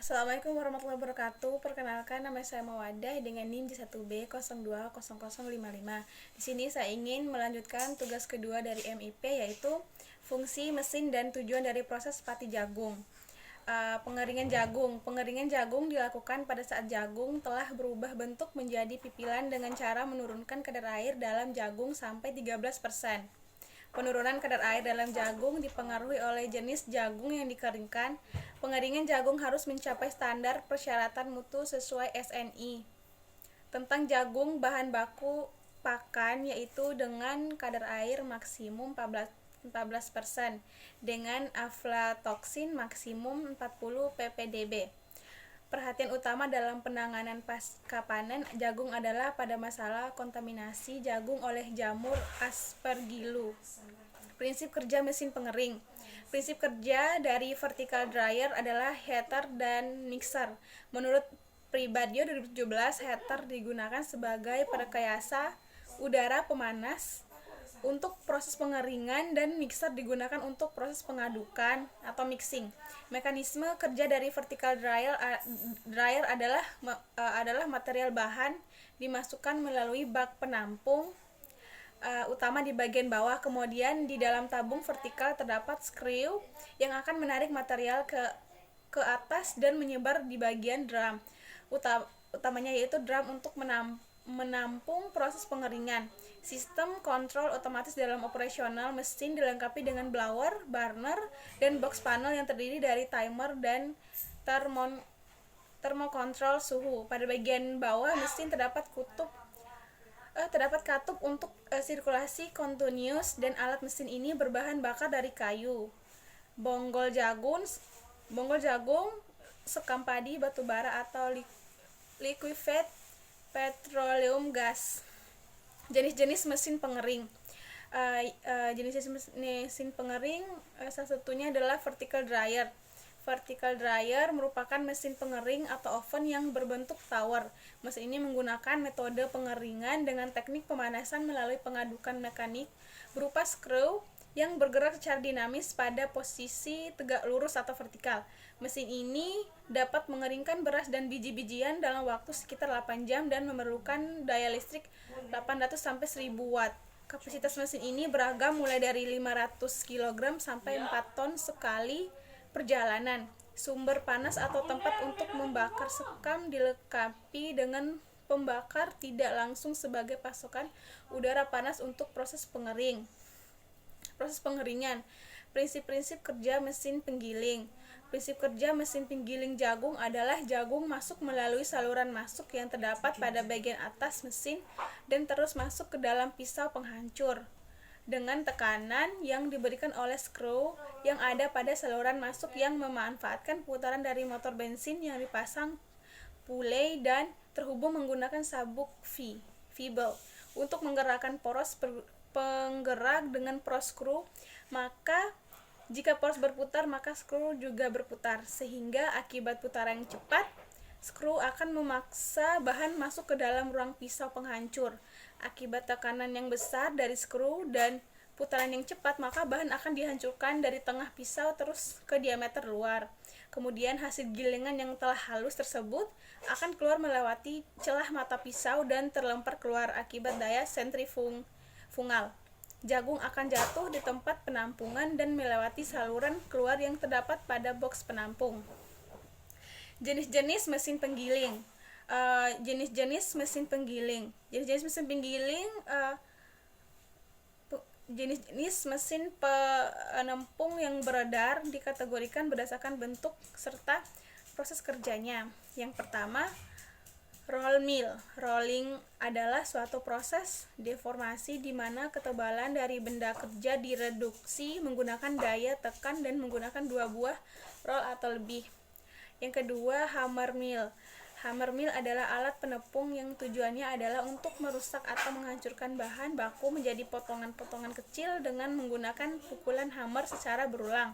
Assalamualaikum warahmatullahi wabarakatuh. Perkenalkan, nama saya Mawadah dengan NIM J1B020055. Di sini saya ingin melanjutkan tugas kedua dari MIP, yaitu fungsi mesin dan tujuan dari proses pati jagung. Pengeringan jagung. Pengeringan jagung dilakukan pada saat jagung telah berubah bentuk menjadi pipilan dengan cara menurunkan kadar air dalam jagung sampai 13%. Penurunan kadar air dalam jagung dipengaruhi oleh jenis jagung yang dikeringkan. Pengeringan jagung harus mencapai standar persyaratan mutu sesuai SNI. Tentang jagung, bahan baku pakan yaitu dengan kadar air maksimum 14% dengan aflatoksin maksimum 40 ppdb. Perhatian utama dalam penanganan pasca panen jagung adalah pada masalah kontaminasi jagung oleh jamur Aspergillus. Prinsip kerja mesin pengering. Prinsip kerja dari vertical dryer adalah heater dan mixer. Menurut Pribadio 2017, heater digunakan sebagai perekayasa udara pemanas untuk proses pengeringan dan mixer digunakan untuk proses pengadukan atau mixing. Mekanisme kerja dari vertical dryer adalah material bahan dimasukkan melalui bak penampung utama di bagian bawah, kemudian di dalam tabung vertikal terdapat skru yang akan menarik material ke atas dan menyebar di bagian drum utamanya, yaitu drum untuk menampung proses pengeringan. Sistem kontrol otomatis dalam operasional mesin dilengkapi dengan blower, burner, dan box panel yang terdiri dari timer dan termokontrol suhu. Pada bagian bawah mesin terdapat katup untuk sirkulasi kontinus, dan alat mesin ini berbahan bakar dari kayu. Bonggol jagung, sekam padi, batu bara atau liquefied petroleum gas. Jenis-jenis mesin pengering. Jenis mesin pengering salah satunya adalah vertical dryer. Vertical dryer merupakan mesin pengering atau oven yang berbentuk tower. Mesin ini menggunakan metode pengeringan dengan teknik pemanasan melalui pengadukan mekanik berupa skru yang bergerak secara dinamis pada posisi tegak lurus atau vertikal. Mesin ini dapat mengeringkan beras dan biji-bijian dalam waktu sekitar 8 jam dan memerlukan daya listrik 800 sampai 1000 watt. Kapasitas mesin ini beragam mulai dari 500 kg sampai 4 ton sekali perjalanan. Sumber panas atau tempat untuk membakar sekam dilengkapi dengan pembakar tidak langsung sebagai pasokan udara panas untuk proses pengeringan. Prinsip-prinsip kerja mesin penggiling. Prinsip kerja mesin penggiling jagung adalah jagung masuk melalui saluran masuk yang terdapat pada bagian atas mesin dan terus masuk ke dalam pisau penghancur dengan tekanan yang diberikan oleh skru yang ada pada saluran masuk yang memanfaatkan putaran dari motor bensin yang dipasang pulei dan terhubung menggunakan sabuk V-belt untuk menggerakkan poros penggerak dengan pros skru. Maka jika poros berputar, maka skru juga berputar, sehingga akibat putaran yang cepat skru akan memaksa bahan masuk ke dalam ruang pisau penghancur. Akibat tekanan yang besar dari skru dan putaran yang cepat, maka bahan akan dihancurkan dari tengah pisau terus ke diameter luar. Kemudian hasil gilingan yang telah halus tersebut akan keluar melewati celah mata pisau dan terlempar keluar akibat daya sentrifugal. Jagung akan jatuh di tempat penampungan dan melewati saluran keluar yang terdapat pada box penampung. Jenis-jenis mesin penggiling. Jenis-jenis mesin penggiling. Jenis mesin penempung yang beredar dikategorikan berdasarkan bentuk serta proses kerjanya. Yang pertama, roll mill. Rolling adalah suatu proses deformasi di mana ketebalan dari benda kerja direduksi menggunakan daya tekan dan menggunakan 2 buah roll atau lebih. Yang kedua, hammer mill. Hammer mill adalah alat penepung yang tujuannya adalah untuk merusak atau menghancurkan bahan baku menjadi potongan-potongan kecil dengan menggunakan pukulan hammer secara berulang.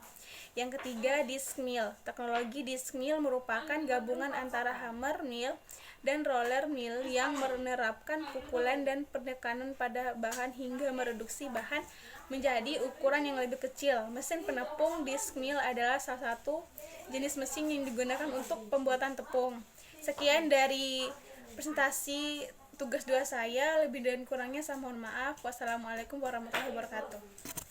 Yang ketiga, disc mill. Teknologi disc mill merupakan gabungan antara hammer mill dan roller mill yang menerapkan pukulan dan penekanan pada bahan hingga mereduksi bahan menjadi ukuran yang lebih kecil. Mesin penepung disc mill adalah salah satu jenis mesin yang digunakan untuk pembuatan tepung. Sekian dari presentasi tugas 2 saya, lebih dan kurangnya saya mohon maaf. Wassalamualaikum warahmatullahi wabarakatuh.